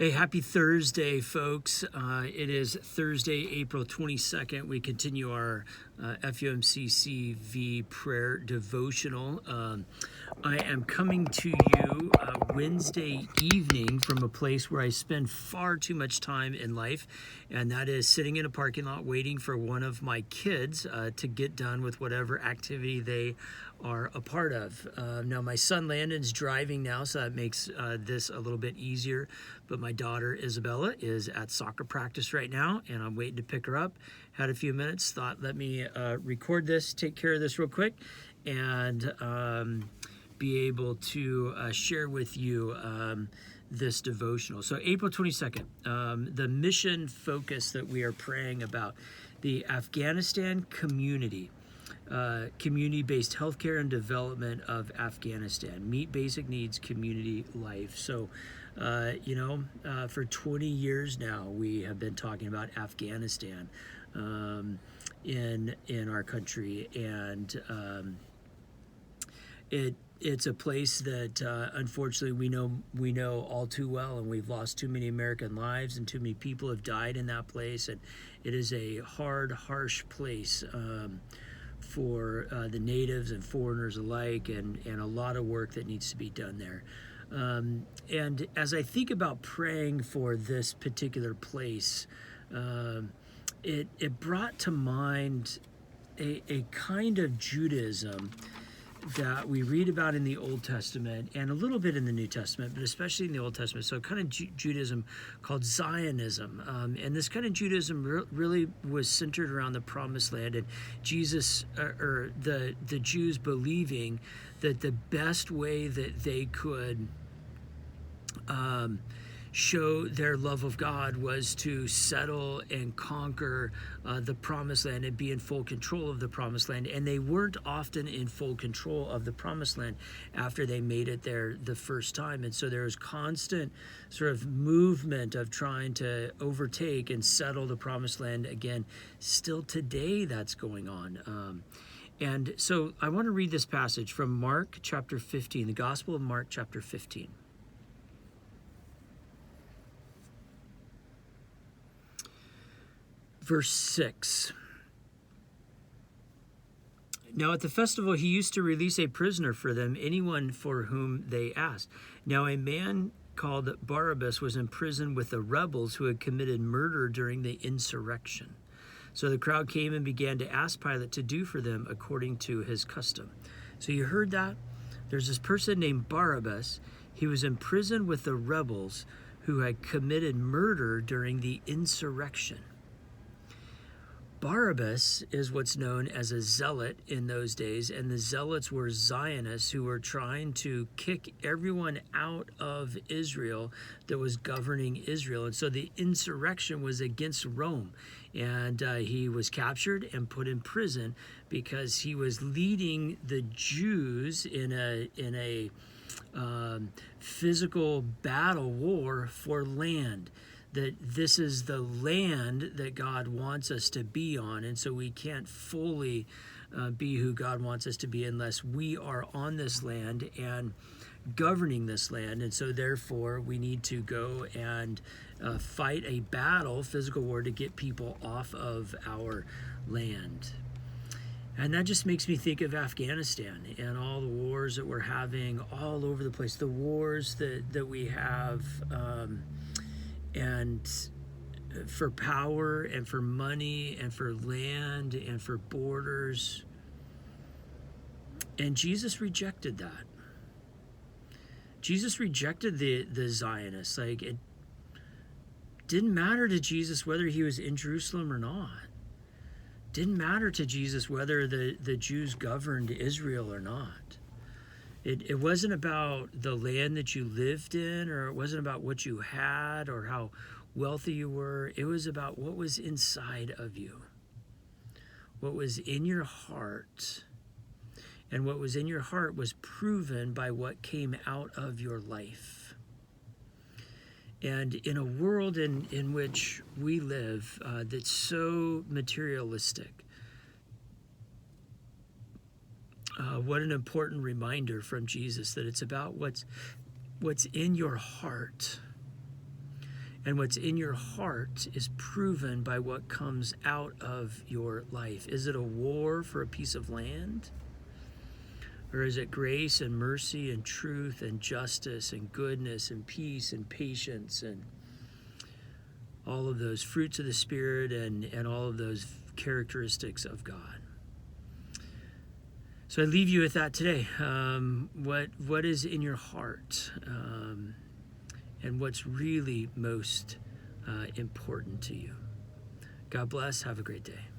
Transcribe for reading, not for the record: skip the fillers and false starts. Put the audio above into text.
Hey, happy Thursday, folks. It is Thursday, April 22nd. We continue our FUMCCV prayer devotional. I am coming to you Wednesday evening from a place where I spend far too much time in life, and that is sitting in a parking lot waiting for one of my kids to get done with whatever activity they are a part of. Now, my son Landon's driving now, so that makes this a little bit easier, but my daughter Isabella is at soccer practice right now, and I'm waiting to pick her up. Had a few minutes, thought let me record this, take care of this real quick, and be able to share with you this devotional. So April 22nd, the mission focus that we are praying about, the Afghanistan Community. Community-based healthcare and development of Afghanistan. Meet basic needs, community life. So, for 20 years now, we have been talking about Afghanistan in our country, and it's a place that unfortunately we know all too well, and we've lost too many American lives, and too many people have died in that place, and it is a hard, harsh place for the natives and foreigners alike, and a lot of work that needs to be done there. And as I think about praying for this particular place, it brought to mind a kind of Judaism that we read about in the Old Testament and a little bit in the New Testament, but especially in the Old Testament. So kind of Judaism called Zionism. And this kind of Judaism really was centered around the Promised Land, and Jesus, or the Jews believing that the best way that they could show their love of God was to settle and conquer the Promised Land and be in full control of the Promised Land. And they weren't often in full control of the Promised Land after they made it there the first time. And so there was constant sort of movement of trying to overtake and settle the Promised Land again. Still today, that's going on. And so I want to read this passage from Mark chapter 15, the Gospel of Mark chapter 15. Verse 6. Now at the festival he used to release a prisoner for them, anyone for whom they asked. Now a man called Barabbas was in prison with the rebels who had committed murder during the insurrection. So the crowd came and began to ask Pilate to do for them according to his custom. So you heard that? There's this person named Barabbas. He was in prison with the rebels who had committed murder during the insurrection. Barabbas is what's known as a zealot in those days, and the zealots were Zionists who were trying to kick everyone out of Israel that was governing Israel. And so the insurrection was against Rome, and he was captured and put in prison because he was leading the Jews in a physical battle war for land. That this is the land that God wants us to be on, and so we can't fully be who God wants us to be unless we are on this land and governing this land. And so therefore we need to go and fight a battle, physical war, to get people off of our land. And that just makes me think of Afghanistan and all the wars that we're having all over the place, the wars that we have, and for power and for money and for land and for borders. And Jesus rejected that. Jesus rejected the Zionists. Like, it didn't matter to Jesus whether he was in Jerusalem or not. Didn't matter to Jesus whether the Jews governed Israel or not. It wasn't about the land that you lived in, or it wasn't about what you had or how wealthy you were. It was about what was inside of you, what was in your heart. And what was in your heart was proven by what came out of your life. And in a world in which we live that's so materialistic, what an important reminder from Jesus that it's about what's in your heart. And what's in your heart is proven by what comes out of your life. Is it a war for a piece of land? Or is it grace and mercy and truth and justice and goodness and peace and patience and all of those fruits of the Spirit and all of those characteristics of God? So I leave you with that today. What is in your heart? And what's really most important to you? God bless. Have a great day.